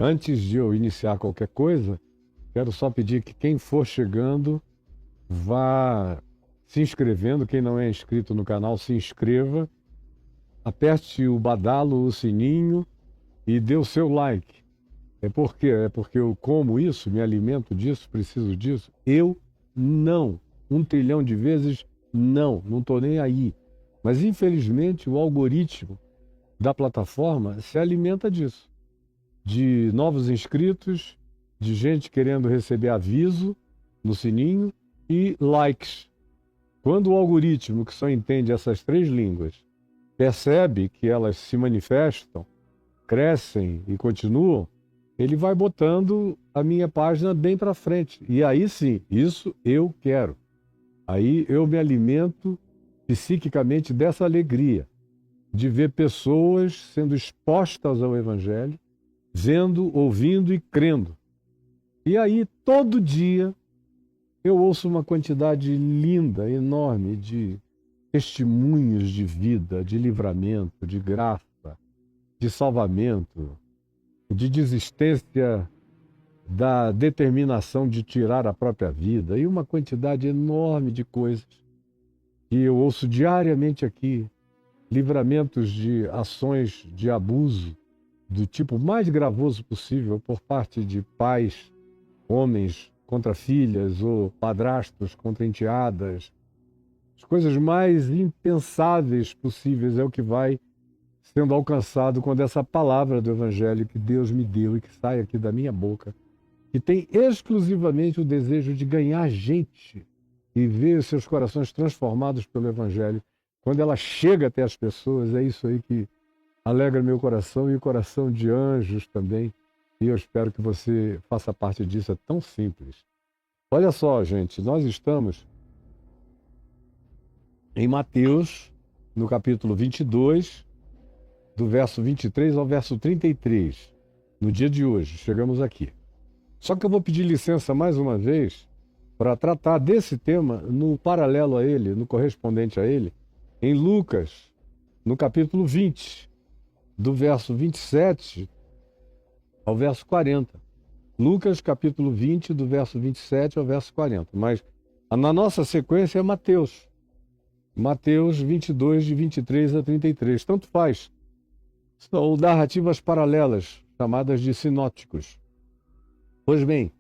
Antes de eu iniciar qualquer coisa, quero só pedir que quem for chegando vá se inscrevendo. Quem não é inscrito no canal, se inscreva, aperte o badalo, o sininho e dê o seu like. Por quê? É porque eu como isso, me alimento disso, preciso disso? Eu não. 1 trilhão de vezes não estou nem aí. Mas infelizmente o algoritmo da plataforma se alimenta disso. De novos inscritos, de gente querendo receber aviso no sininho e likes. Quando o algoritmo, que só entende essas 3 línguas, percebe que elas se manifestam, crescem e continuam, ele vai botando a minha página bem para frente. E aí sim, isso eu quero. Aí eu me alimento psiquicamente dessa alegria de ver pessoas sendo expostas ao Evangelho, vendo, ouvindo e crendo. E aí, todo dia, eu ouço uma quantidade linda, enorme de testemunhos de vida, de livramento, de graça, de salvamento, de desistência da determinação de tirar a própria vida, e uma quantidade enorme de coisas que eu ouço diariamente aqui, livramentos de ações de abuso do tipo mais gravoso possível por parte de pais, homens contra filhas ou padrastos contra enteadas. As coisas mais impensáveis possíveis é o que vai sendo alcançado quando essa palavra do Evangelho que Deus me deu e que sai aqui da minha boca, que tem exclusivamente o desejo de ganhar gente e ver os seus corações transformados pelo Evangelho, quando ela chega até as pessoas, é isso aí que alegra meu coração e o coração de anjos também. E eu espero que você faça parte disso, é tão simples. Olha só, gente, nós estamos em Mateus, no capítulo 22, do verso 23 ao verso 33, no dia de hoje, chegamos aqui. Só que eu vou pedir licença mais uma vez para tratar desse tema no paralelo a ele, no correspondente a ele, em Lucas, no capítulo 20, do verso 27 ao verso 40. Lucas, capítulo 20, do verso 27 ao verso 40. Mas na nossa sequência é Mateus. Mateus 22, de 23 a 33. Tanto faz. São narrativas paralelas, chamadas de sinóticos. Pois bem,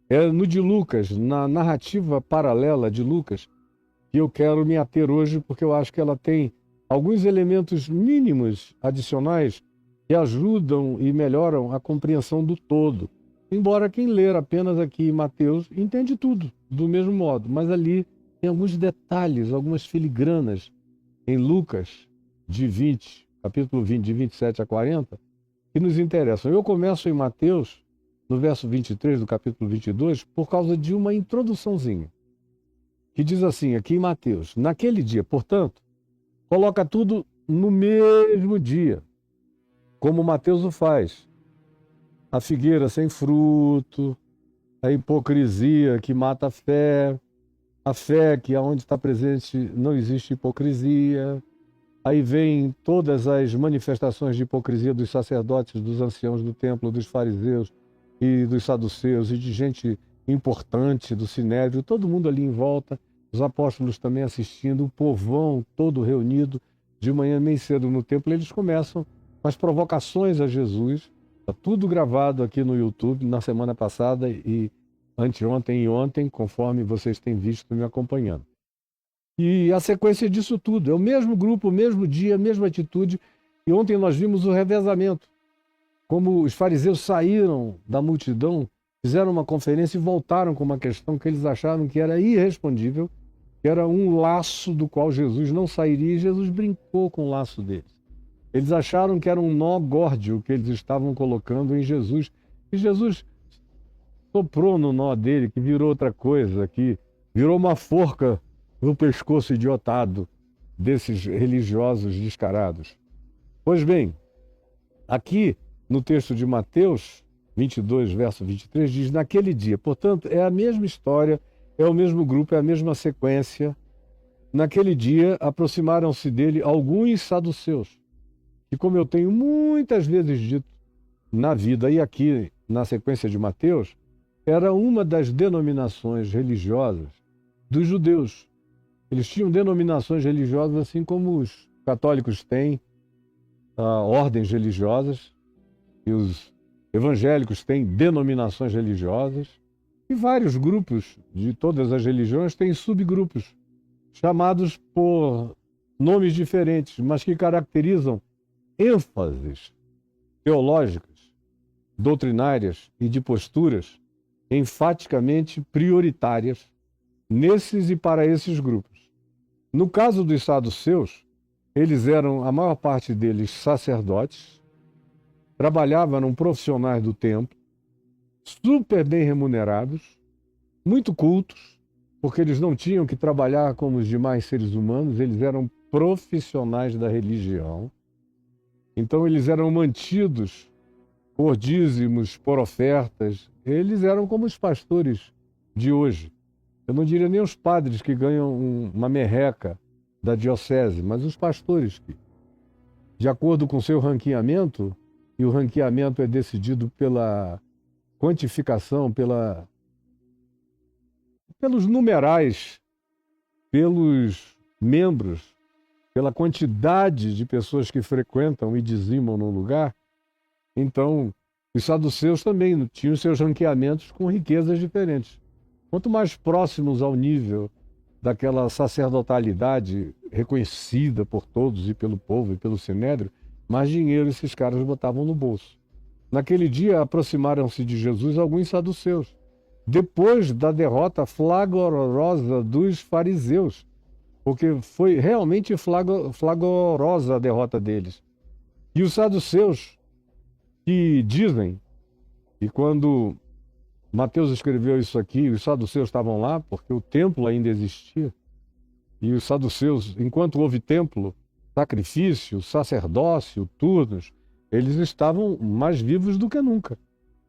é no de Lucas, na narrativa paralela de Lucas, que eu quero me ater hoje, porque eu acho que ela tem alguns elementos mínimos adicionais que ajudam e melhoram a compreensão do todo. Embora quem ler apenas aqui Mateus entende tudo do mesmo modo, mas ali tem alguns detalhes, algumas filigranas em Lucas de 20, capítulo 20, de 27 a 40, que nos interessam. Eu começo em Mateus, no verso 23 do capítulo 22, por causa de uma introduçãozinha, que diz assim, aqui em Mateus: naquele dia, portanto, coloca tudo no mesmo dia, como Mateus o faz. A figueira sem fruto, a hipocrisia que mata a fé que aonde está presente não existe hipocrisia. Aí vem todas as manifestações de hipocrisia dos sacerdotes, dos anciãos do templo, dos fariseus e dos saduceus e de gente importante do Sinédrio, todo mundo ali em volta, os apóstolos também assistindo, o povão todo reunido de manhã bem cedo no templo. Eles começam com as provocações a Jesus. Está tudo gravado aqui no YouTube na semana passada e anteontem e ontem, conforme vocês têm visto me acompanhando. E a sequência disso tudo é o mesmo grupo, o mesmo dia, a mesma atitude. E ontem nós vimos o revezamento, como os fariseus saíram da multidão, fizeram uma conferência e voltaram com uma questão que eles acharam que era irrespondível, que era um laço do qual Jesus não sairia, e Jesus brincou com o laço deles. Eles acharam que era um nó górdio que eles estavam colocando em Jesus, e Jesus soprou no nó dele, que virou outra coisa, que virou uma forca no pescoço idiotado desses religiosos descarados. Pois bem, aqui no texto de Mateus 22, verso 23, diz: naquele dia. Portanto, é a mesma história, é o mesmo grupo, é a mesma sequência. Naquele dia aproximaram-se dele alguns saduceus, que, como eu tenho muitas vezes dito, na vida. E aqui, na sequência de Mateus, era uma das denominações religiosas dos judeus. Eles tinham denominações religiosas assim como os católicos têm ordens religiosas, e os evangélicos têm denominações religiosas, e vários grupos de todas as religiões têm subgrupos, chamados por nomes diferentes, mas que caracterizam ênfases teológicas, doutrinárias e de posturas enfaticamente prioritárias nesses e para esses grupos. No caso dos saduceus, eles eram, a maior parte deles, sacerdotes, trabalhavam, eram profissionais do templo, super bem remunerados, muito cultos, porque eles não tinham que trabalhar como os demais seres humanos, eles eram profissionais da religião. Então eles eram mantidos por dízimos, por ofertas. Eles eram como os pastores de hoje. Eu não diria nem os padres que ganham uma merreca da diocese, mas os pastores que, de acordo com seu ranqueamento, e o ranqueamento é decidido pela quantificação, pelos numerais, pelos membros, pela quantidade de pessoas que frequentam e dizimam no lugar. Então, os saduceus também tinham seus ranqueamentos com riquezas diferentes. Quanto mais próximos ao nível daquela sacerdotalidade reconhecida por todos e pelo povo e pelo sinédrio, mais dinheiro esses caras botavam no bolso. Naquele dia, aproximaram-se de Jesus alguns saduceus, depois da derrota flagrosa dos fariseus, porque foi realmente flagrosa a derrota deles. E os saduceus, que dizem, e quando Mateus escreveu isso aqui, os saduceus estavam lá, porque o templo ainda existia, e os saduceus, enquanto houve templo, sacrifício, sacerdócio, turnos, eles estavam mais vivos do que nunca,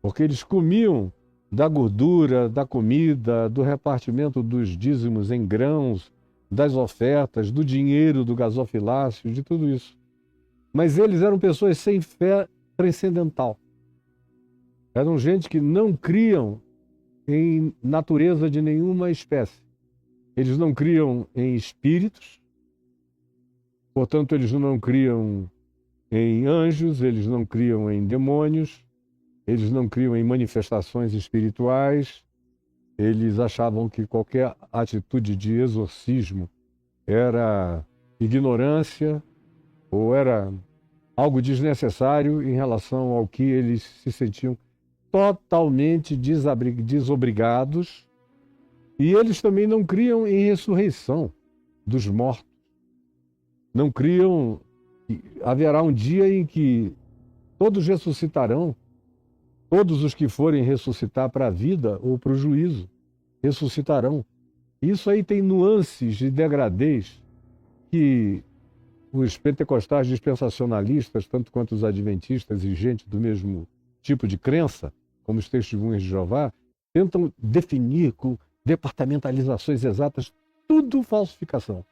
porque eles comiam da gordura, da comida, do repartimento dos dízimos em grãos, das ofertas, do dinheiro, do gasofilácio, de tudo isso. Mas eles eram pessoas sem fé transcendental. Eram gente que não criam em natureza de nenhuma espécie. Eles não criam em espíritos, portanto, eles não criam em anjos, eles não criam em demônios, eles não criam em manifestações espirituais. Eles achavam que qualquer atitude de exorcismo era ignorância ou era algo desnecessário em relação ao que eles se sentiam totalmente desobrigados. E eles também não criam em ressurreição dos mortos. Não criam que haverá um dia em que todos ressuscitarão, todos os que forem ressuscitar para a vida ou para o juízo, ressuscitarão. Isso aí tem nuances de degradez que os pentecostais dispensacionalistas, tanto quanto os adventistas e gente do mesmo tipo de crença, como os testemunhas de Jeová, tentam definir com departamentalizações exatas, tudo falsificação.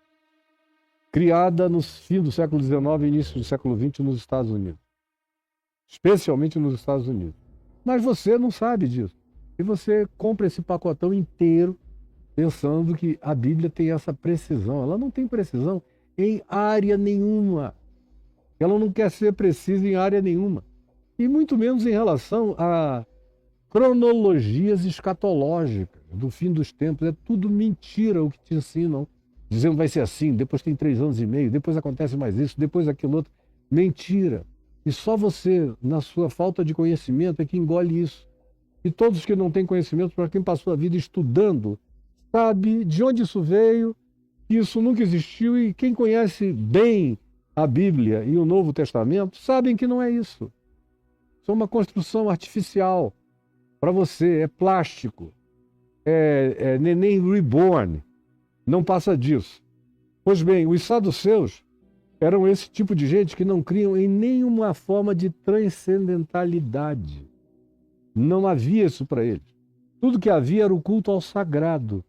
Criada no fim do século XIX e início do século XX nos Estados Unidos. Especialmente nos Estados Unidos. Mas você não sabe disso. E você compra esse pacotão inteiro pensando que a Bíblia tem essa precisão. Ela não tem precisão em área nenhuma. Ela não quer ser precisa em área nenhuma. E muito menos em relação a cronologias escatológicas do fim dos tempos. É tudo mentira o que te ensinam. Dizendo vai ser assim, depois tem 3 anos e meio, depois acontece mais isso, depois aquilo outro. Mentira. E só você, na sua falta de conhecimento, é que engole isso. E todos que não têm conhecimento, para quem passou a vida estudando, sabe de onde isso veio, que isso nunca existiu, e quem conhece bem a Bíblia e o Novo Testamento, sabem que não é isso. Isso é uma construção artificial. Para você, é plástico. É neném reborn. Não passa disso. Pois bem, os saduceus eram esse tipo de gente que não criam em nenhuma forma de transcendentalidade. Não havia isso para eles. Tudo que havia era o culto ao sagrado.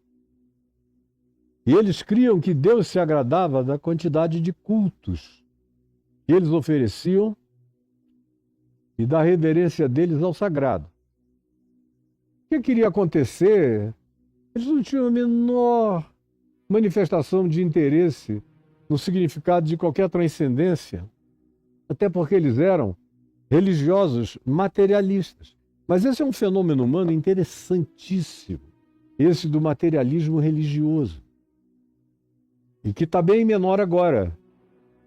E eles criam que Deus se agradava da quantidade de cultos que eles ofereciam e da reverência deles ao sagrado. O que queria acontecer? Eles não tinham a menor manifestação de interesse no significado de qualquer transcendência, até porque eles eram religiosos materialistas. Mas esse é um fenômeno humano interessantíssimo, esse do materialismo religioso, e que está bem menor agora,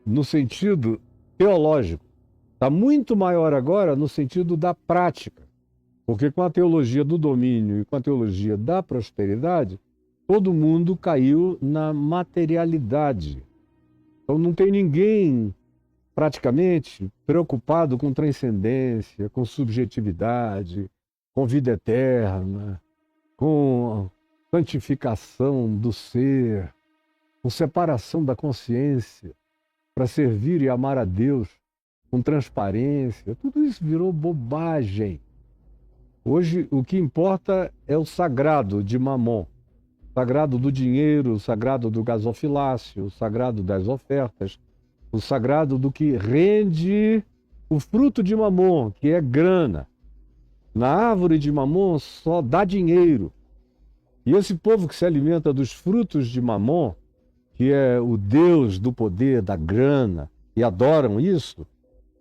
no sentido teológico. Está muito maior agora no sentido da prática, porque com a teologia do domínio e com a teologia da prosperidade, todo mundo caiu na materialidade. Então não tem ninguém, praticamente, preocupado com transcendência, com subjetividade, com vida eterna, com santificação do ser, com separação da consciência para servir e amar a Deus com transparência. Tudo isso virou bobagem. Hoje o que importa é o sagrado de Mamon, o sagrado do dinheiro, o sagrado do gasofilácio, o sagrado das ofertas, o sagrado do que rende o fruto de Mamon, que é grana. Na árvore de Mamon só dá dinheiro. E esse povo que se alimenta dos frutos de Mamon, que é o Deus do poder, da grana, e adoram isso,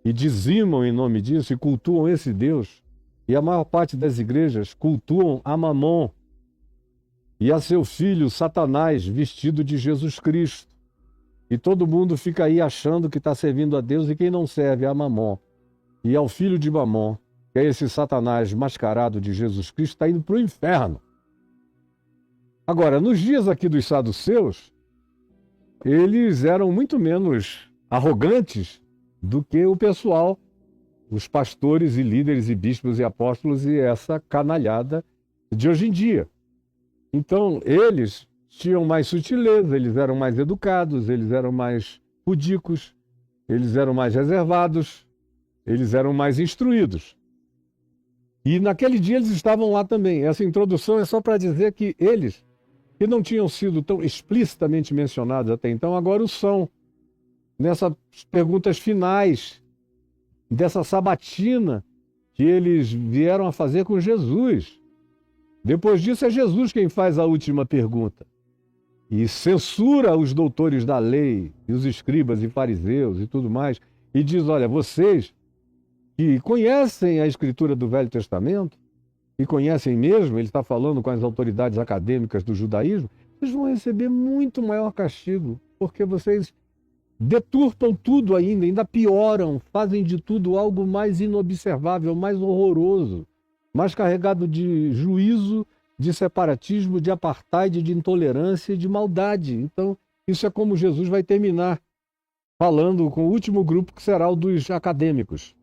e dizimam em nome disso, e cultuam esse Deus. E a maior parte das igrejas cultuam a Mamon e a seu filho Satanás, vestido de Jesus Cristo. E todo mundo fica aí achando que está servindo a Deus, e quem não serve a Mamon e ao filho de Mamon, que é esse Satanás mascarado de Jesus Cristo, está indo para o inferno. Agora, nos dias aqui dos saduceus, eles eram muito menos arrogantes do que o pessoal, os pastores e líderes e bispos e apóstolos e essa canalhada de hoje em dia. Então, eles tinham mais sutileza, eles eram mais educados, eles eram mais pudicos, eles eram mais reservados, eles eram mais instruídos. E naquele dia eles estavam lá também. Essa introdução é só para dizer que eles, que não tinham sido tão explicitamente mencionados até então, agora o são. Nessas perguntas finais dessa sabatina que eles vieram a fazer com Jesus. Depois disso é Jesus quem faz a última pergunta e censura os doutores da lei e os escribas e fariseus e tudo mais, e diz: olha, vocês que conhecem a escritura do Velho Testamento e conhecem mesmo, ele está falando com as autoridades acadêmicas do judaísmo, vocês vão receber muito maior castigo, porque vocês deturpam tudo ainda pioram, fazem de tudo algo mais inobservável, mais horroroso, mais carregado de juízo, de separatismo, de apartheid, de intolerância e de maldade. Então, isso é como Jesus vai terminar falando com o último grupo, que será o dos acadêmicos.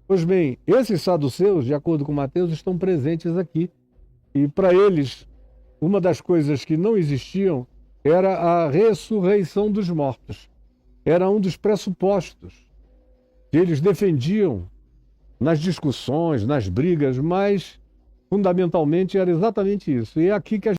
Pois bem, esses saduceus, de acordo com Mateus, estão presentes aqui. E para eles, uma das coisas que não existiam era a ressurreição dos mortos. Era um dos pressupostos que eles defendiam nas discussões, nas brigas, mas fundamentalmente era exatamente isso. E é aqui que a